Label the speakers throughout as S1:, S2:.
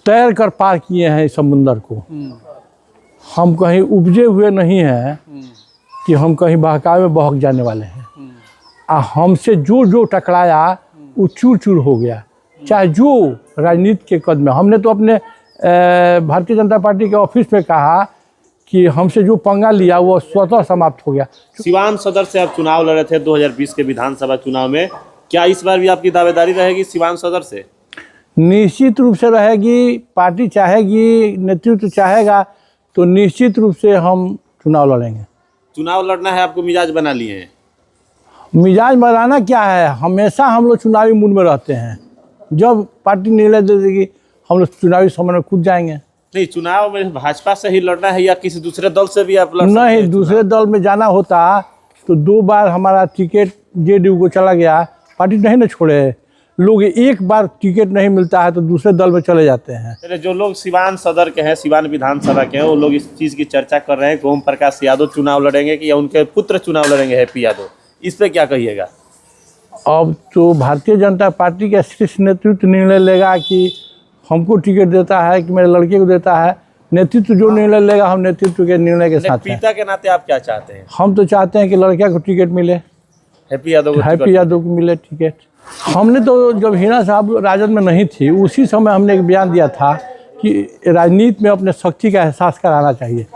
S1: तैर कर पार किए हैं इस समुंदर को। हम कहीं उपजे हुए नहीं हैं कि हम कहीं बहकावे में बहक जाने वाले हैं। हमसे जो जो टकराया वो चूर चूर हो गया, चाहे जो राजनीति के कद में। हमने तो अपने भारतीय जनता पार्टी के ऑफिस में कहा कि हमसे जो पंगा लिया वो स्वतः समाप्त हो गया।
S2: सिवान सदर से आप चुनाव लड़े थे 2020 के विधानसभा चुनाव में, क्या इस बार भी आपकी दावेदारी रहेगी सिवान सदर से?
S1: निश्चित रूप से रहेगी। पार्टी चाहेगी, नेतृत्व चाहेगा तो निश्चित रूप से हम चुनाव लड़ेंगे।
S2: चुनाव लड़ना है, आपको मिजाज बना लिए हैं?
S1: मिजाज बनाना क्या है, हमेशा हम लोग चुनावी मूड में रहते हैं। जब पार्टी निर्णय दे देगी हम लोग चुनावी समय में कूद जाएंगे।
S2: नहीं, चुनाव में भाजपा से ही लड़ना है या किसी दूसरे दल से भी आप लड़ सकते हैं?
S1: नहीं, दूसरे दल में जाना होता तो 2 बार हमारा टिकट जेडीयू को चला गया, पार्टी नहीं ना छोड़े। लोग एक बार टिकट नहीं मिलता है तो दूसरे दल में चले जाते हैं।
S2: जो लोग सिवान सदर के हैं, सिवान विधानसभा के हैं, वो लोग इस चीज़ की चर्चा कर रहे हैं कि ओम प्रकाश यादव चुनाव लड़ेंगे कि या उनके पुत्र चुनाव लड़ेंगे, हैप्पी यादव। इस पे क्या कहिएगा?
S1: अब तो भारतीय जनता पार्टी का शीर्ष नेतृत्व निर्णय लेगा कि हमको टिकट देता है कि मेरे लड़के को देता है। नेतृत्व जो निर्णय लेगा हम नेतृत्व के निर्णय के साथ हैं।
S2: पिता के नाते आप क्या चाहते हैं?
S1: हम तो चाहते हैं कि लड़के को टिकट मिले,
S2: हैप्पी यादव को मिले
S1: टिकट। हमने तो जब हिना साहब राजद में नहीं थी उसी समय हमने एक बयान दिया था कि राजनीति में अपने शक्ति का एहसास कराना चाहिए।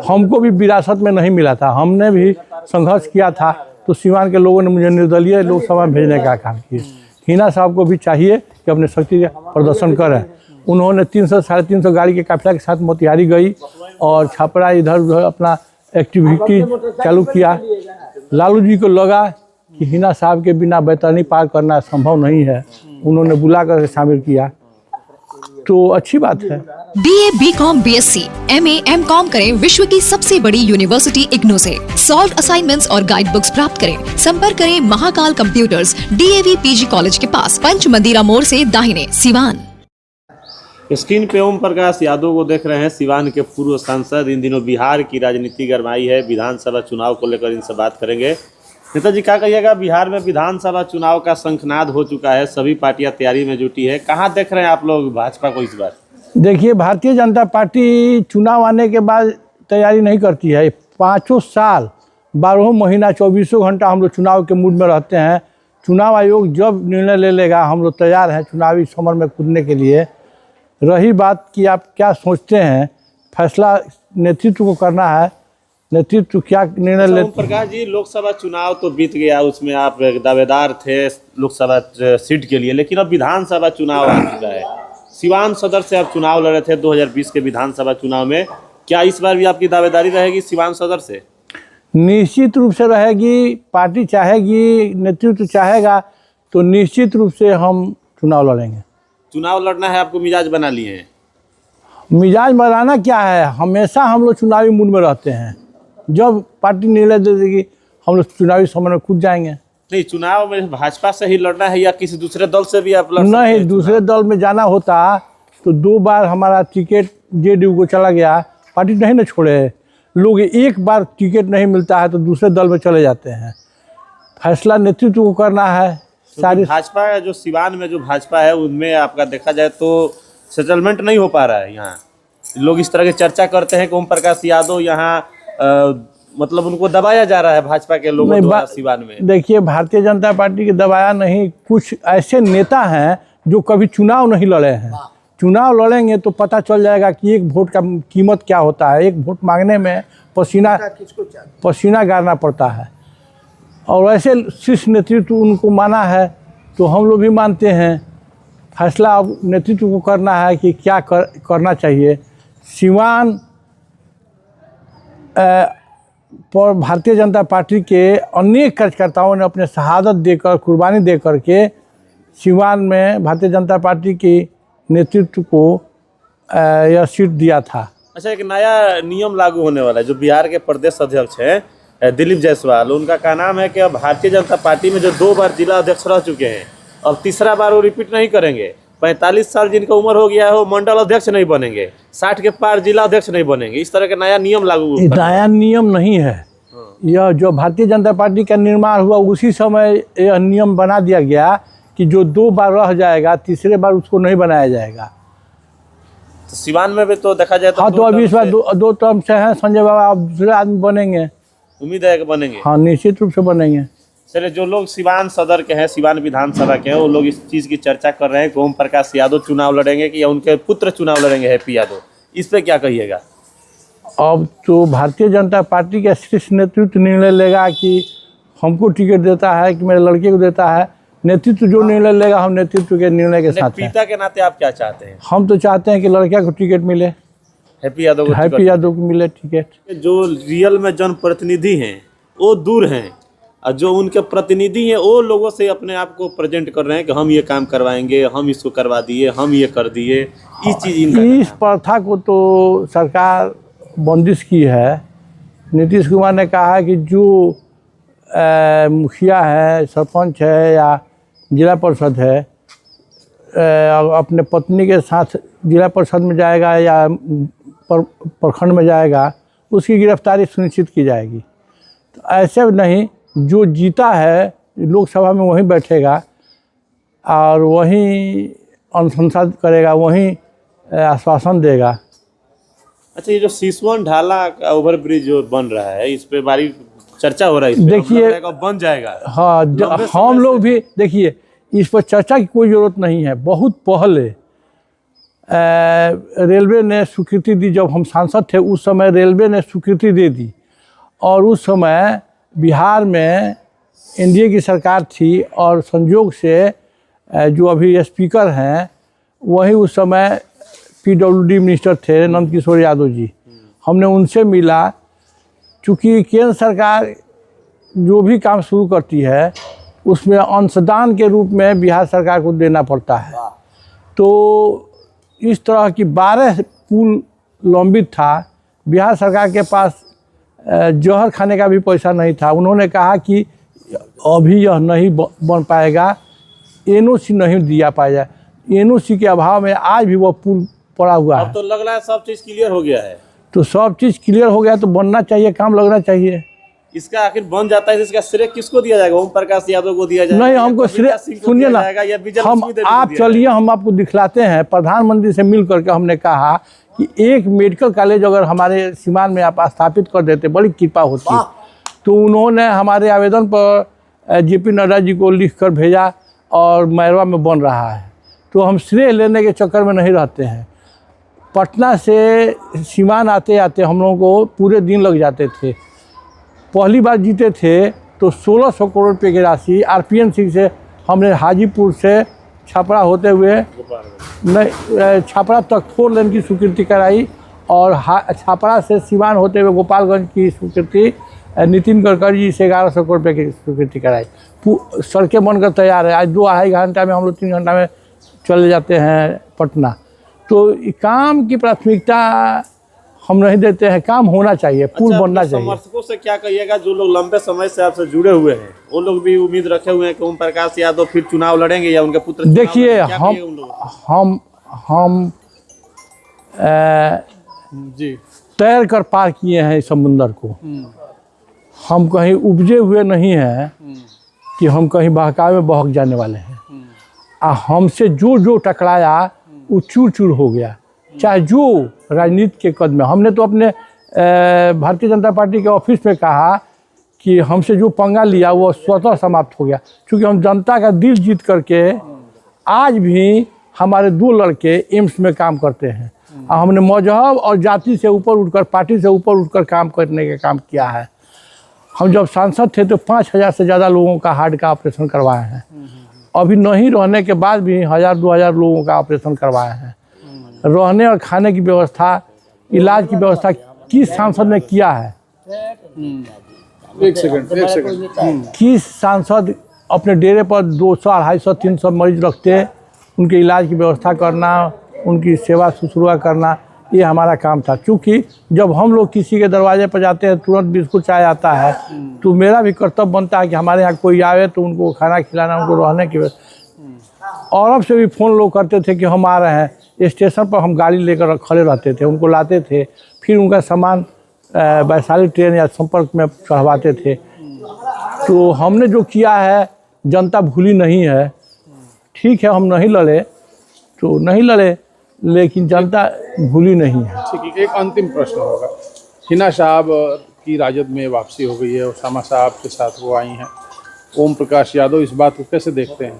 S1: हमको भी विरासत में नहीं मिला था, हमने भी संघर्ष किया था, तो सिवान के लोगों ने मुझे निर्दलीय लोकसभा में भेजने का काम किया। हिना साहब को भी चाहिए कि अपने शक्ति का प्रदर्शन करें। उन्होंने 300 साढ़े 300 गाड़ी के काफिला के साथ मोतिहारी गई और छपरा इधर उधर अपना एक्टिविटी चालू किया। लालू जी को लगा कि हिना साहब के बिना बैतरनी पार करना संभव नहीं है, उन्होंने बुला कर शामिल किया, तो अच्छी बात है।
S3: BA, BCom, BSc, MA, MCom करें विश्व की सबसे बड़ी यूनिवर्सिटी इग्नू से। सॉल्व असाइनमेंट्स और गाइड बुक्स प्राप्त करें। संपर्क करें Mahakal computers, DAV PG college के पास, पंच मंदिरा मोड़ से दाहिने, सिवान।
S2: स्क्रीन पे ओम प्रकाश यादव को देख रहे हैं, सिवान के पूर्व सांसद। इन दिनों बिहार की राजनीति गरमाई है, विधानसभा चुनाव को लेकर इनसे बात करेंगे। नेताजी क्या कहिएगा, बिहार में विधानसभा चुनाव का शंखनाद हो चुका है, सभी पार्टियां तैयारी में जुटी है, कहाँ देख रहे हैं आप लोग भाजपा को इस बार?
S1: देखिए, भारतीय जनता पार्टी चुनाव आने के बाद तैयारी नहीं करती है। 5 साल 12 महीना 24 घंटा हम लोग चुनाव के मूड में रहते हैं। चुनाव आयोग जब निर्णय ले लेगा हम लोग तैयार हैं चुनावी समर में कूदने के लिए। रही बात कि आप क्या सोचते हैं, फैसला नेतृत्व को करना है, नेतृत्व क्या निर्णय ले।
S2: प्रकाश जी, लोकसभा चुनाव तो बीत गया, उसमें आप दावेदार थे लोकसभा सीट के लिए, लेकिन अब विधानसभा चुनाव आ चुका है। सिवान सदर से आप चुनाव लड़े थे 2020 के विधानसभा चुनाव में, क्या इस बार भी आपकी दावेदारी रहेगी सिवान सदर से?
S1: निश्चित रूप से रहेगी। पार्टी चाहेगी, नेतृत्व चाहेगा तो निश्चित रूप से हम चुनाव लड़ेंगे।
S2: चुनाव लड़ना है, आपको मिजाज बना लिए हैं?
S1: मिजाज बनाना क्या है, हमेशा हम लोग चुनावी मूड में रहते हैं। जब पार्टी निर्णय दे देगी हम लोग चुनावी समय में कूद जाएंगे।
S2: नहीं, चुनाव में भाजपा से ही लड़ना है या किसी दूसरे दल से भी आप लड़ सकते हैं?
S1: नहीं, दूसरे दल में जाना होता तो 2 बार हमारा टिकट जेडीयू को चला गया, पार्टी नहीं ना छोड़े। लोग एक बार टिकट नहीं मिलता है तो दूसरे दल में चले जाते हैं। फैसला नेतृत्व को करना है।
S2: सारी भाजपा जो सिवान में जो भाजपा है उनमें आपका देखा जाए तो सेटलमेंट नहीं हो पा रहा है। यहाँ लोग इस तरह की चर्चा करते हैं कि ओम प्रकाश यादव यहाँ मतलब उनको दबाया जा रहा है भाजपा के लोगों द्वारा सिवान में।
S1: देखिए, भारतीय जनता पार्टी के दबाया नहीं, कुछ ऐसे नेता हैं जो कभी चुनाव नहीं लड़े हैं। चुनाव लड़ेंगे तो पता चल जाएगा कि एक वोट का कीमत क्या होता है। एक वोट मांगने में पसीना गाड़ना पड़ता है, और ऐसे शीर्ष नेतृत्व उनको माना है तो हम लोग भी मानते हैं। फैसला अब नेतृत्व को करना है कि क्या करना चाहिए। सिवान पर भारतीय जनता पार्टी के अनेक कार्यकर्ताओं ने अपने शहादत देकर, कुर्बानी देकर के सिवान में भारतीय जनता पार्टी की नेतृत्व को यह सीट दिया था।
S2: अच्छा, एक नया नियम लागू होने वाला है। जो बिहार के प्रदेश अध्यक्ष हैं दिलीप जायसवाल, उनका क्या नाम है कि अब भारतीय जनता पार्टी में जो 2 बार जिला अध्यक्ष रह चुके हैं, अब तीसरा बार वो रिपीट नहीं करेंगे। 45 साल जिनका उम्र हो गया है वो मंडल अध्यक्ष नहीं बनेंगे, 60 के पार जिला अध्यक्ष नहीं बनेंगे। इस तरह का नया नियम लागू।
S1: नया नियम नहीं है, यह जो भारतीय जनता पार्टी का निर्माण हुआ उसी समय यह नियम बना दिया गया कि जो 2 बार रह जाएगा तीसरे बार उसको नहीं बनाया जाएगा।
S2: तो सिवान में भी तो देखा जाए तो
S1: हाँ, तो अभी इस बार दो टर्म से हैं संजय बाबा, अब दूसरे आदमी बनेंगे।
S2: उम्मीद है कि बनेंगे।
S1: हाँ, निश्चित रूप से बनेंगे।
S2: चलिए, जो लोग सिवान सदर के हैं, सिवान विधानसभा के हैं, वो लोग इस चीज़ की चर्चा कर रहे हैं कि ओम प्रकाश यादव चुनाव लड़ेंगे कि या उनके पुत्र चुनाव लड़ेंगे, हैप्पी यादव। इस पे क्या कहिएगा?
S1: अब तो भारतीय जनता पार्टी का शीर्ष नेतृत्व निर्णय लेगा कि हमको टिकट देता है कि मेरे लड़के को देता है। नेतृत्व जो निर्णय लेगा, हम नेतृत्व के निर्णय के साथ हैं।
S2: पिता के नाते आप क्या चाहते हैं?
S1: हम तो चाहते हैं कि लड़के को टिकट मिले,
S2: हैप्पी यादव को
S1: हैप्पी यादव को मिले टिकट।
S2: जो रियल में जनप्रतिनिधि हैं वो दूर हैं, और जो उनके प्रतिनिधि हैं वो लोगों से अपने आप को प्रेजेंट कर रहे हैं कि हम ये काम करवाएंगे, हम इसको करवा दिए, हम ये कर दिए। इस
S1: प्रथा को तो सरकार बंदिश की है। नीतीश कुमार ने कहा है कि जो मुखिया है, सरपंच है या जिला परिषद है, अपने पत्नी के साथ जिला परिषद में जाएगा या प्रखंड में जाएगा, उसकी गिरफ्तारी सुनिश्चित की जाएगी। तो ऐसे नहीं, जो जीता है लोकसभा में वहीं बैठेगा और वहीं अनुशंसा करेगा, वहीं आश्वासन देगा।
S2: अच्छा, ये जो सिसवन ढाला का ओवर ब्रिज जो बन रहा है, इस पे बारी चर्चा हो रहा है,
S1: देखिए
S2: बन जाएगा।
S1: हाँ, हम लोग भी देखिए, इस पर चर्चा की कोई ज़रूरत नहीं है। बहुत पहले रेलवे ने स्वीकृति दी, जब हम सांसद थे उस समय रेलवे ने स्वीकृति दे दी, और उस समय बिहार में एनडीए की सरकार थी और संयोग से जो अभी स्पीकर हैं वही उस समय पीडब्ल्यूडी मिनिस्टर थे, नंद किशोर यादव जी। हमने उनसे मिला। चूँकि केंद्र सरकार जो भी काम शुरू करती है उसमें अंशदान के रूप में बिहार सरकार को देना पड़ता है। तो इस तरह की 12 पुल लंबित था। बिहार सरकार के पास जौहर खाने का भी पैसा नहीं था। उन्होंने कहा कि अभी यह नहीं बन पाएगा, एनओसी नहीं दिया पाएगा। एनओसी के अभाव में आज भी वह पुल पड़ा हुआ है।
S2: अब तो लग रहा है सब चीज़ क्लियर हो गया है।
S1: तो सब चीज़ क्लियर हो गया तो बनना चाहिए, काम लगना चाहिए।
S2: इसका आखिर बन जाता है, इसका श्रेय किसको दिया जाएगा? ओम प्रकाश यादव को दिया जाएगा?
S1: नहीं, हमको श्रेय सुनिए ना, हम आप चलिए, हम आपको दिखलाते हैं। प्रधानमंत्री से मिल करके हमने कहा कि एक मेडिकल कॉलेज अगर हमारे सीमान में आप स्थापित कर देते, बड़ी कृपा होती। तो उन्होंने हमारे आवेदन पर जेपी नड्डा जी को लिख कर भेजा और मैरवा में बन रहा है। तो हम श्रेय लेने के चक्कर में नहीं रहते हैं। पटना से सीमान आते आते हम लोगों को पूरे दिन लग जाते थे। पहली बार जीते थे तो 1600 करोड़ रुपये की राशि आरपीएन से हमने हाजीपुर से छपरा होते हुए नहीं, छपरा तक 4 लेन की स्वीकृति कराई, और छपरा से सीवान होते हुए गोपालगंज की स्वीकृति नितिन गडकरी जी से 1100 करोड़ रुपये की स्वीकृति कराई। सड़कें बनकर तैयार है। आज 2-2.5 घंटा में हम लोग 3 घंटा में चले जाते हैं पटना। तो काम की प्राथमिकता हम नहीं देते हैं, काम होना चाहिए, पुल बनना चाहिए।
S2: समर्थकों से क्या कहिएगा जो लोग लंबे समय से आपसे जुड़े हुए हैं? वो लोग भी उम्मीद रखे हुए हैं कि ओम प्रकाश यादव फिर चुनाव लड़ेंगे या उनके पुत्र?
S1: देखिए, हम
S2: जी
S1: तैर कर पार किए हैं इस समुंदर को। हम कहीं उपजे हुए नहीं हैं कि हम कहीं बहकावे में बहक जाने वाले हैं। हमसे जो टकराया वो चूर चूर हो गया, चाहे जो राजनीति के कद में। हमने तो अपने भारतीय जनता पार्टी के ऑफिस में कहा कि हमसे जो पंगा लिया वो स्वतः समाप्त हो गया, क्योंकि हम जनता का दिल जीत करके आज भी हमारे 2 लड़के एम्स में काम करते हैं। हमने मजहब और जाति से ऊपर उठकर, पार्टी से ऊपर उठकर काम करने का काम किया है। हम जब सांसद थे तो 5000 से ज़्यादा लोगों का हार्ट का ऑपरेशन करवाए हैं। अभी नहीं रहने के बाद भी 1000-2000 लोगों का ऑपरेशन करवाए हैं। रहने और खाने की व्यवस्था, इलाज की व्यवस्था किस सांसद ने किया है?
S2: एक सेकंड।
S1: किस सांसद अपने डेरे पर 200, 250, 300 मरीज रखते, उनके इलाज की व्यवस्था करना, उनकी सेवा शुश्रूषा करना, ये हमारा काम था। क्योंकि जब हम लोग किसी के दरवाजे पर जाते हैं तुरंत बिस्कुट चाय आता है, तो मेरा भी कर्तव्य बनता है कि हमारे यहाँ कोई आवे तो उनको खाना खिलाना, उनको रहने की व्यवस्था। औरब से भी फ़ोन लोग करते थे कि हम आ रहे हैं। स्टेशन पर हम गाड़ी लेकर खड़े रहते थे, उनको लाते थे, फिर उनका सामान वैशाली ट्रेन या संपर्क में चढ़वाते थे। तो हमने जो किया है जनता भूली नहीं है। ठीक है, हम नहीं लड़े तो नहीं लड़े, लेकिन जनता भूली नहीं है।
S4: ठीक है, एक अंतिम प्रश्न होगा। हिना साहब की राजद में वापसी हो गई है, उसामा साहब के साथ वो आई हैं, ओम प्रकाश यादव, इस बात को कैसे देखते हैं?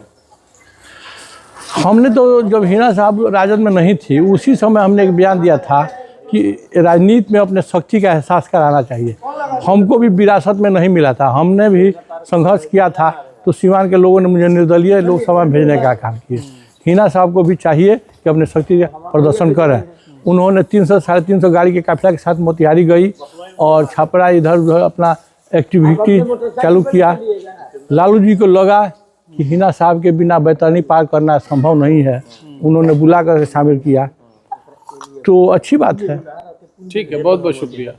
S1: हमने तो जब हिना साहब राजद में नहीं थी उसी समय हमने एक बयान दिया था कि राजनीति में अपने शक्ति का एहसास कराना चाहिए। हमको भी विरासत में नहीं मिला था, हमने भी संघर्ष किया था, तो सीवान के लोगों ने मुझे निर्दलीय लोकसभा में भेजने का काम किया। हिना साहब को भी चाहिए कि अपने शक्ति का प्रदर्शन करें। उन्होंने 300-350 गाड़ी के काफिला के साथ मोतिहारी गई और छपरा इधर उधर अपना एक्टिविटी चालू किया। लालू जी को लगा कि हिना साहब के बिना बैतरनी पार करना संभव नहीं है, उन्होंने बुला कर शामिल किया, तो अच्छी बात है।
S4: ठीक है, बहुत बहुत शुक्रिया।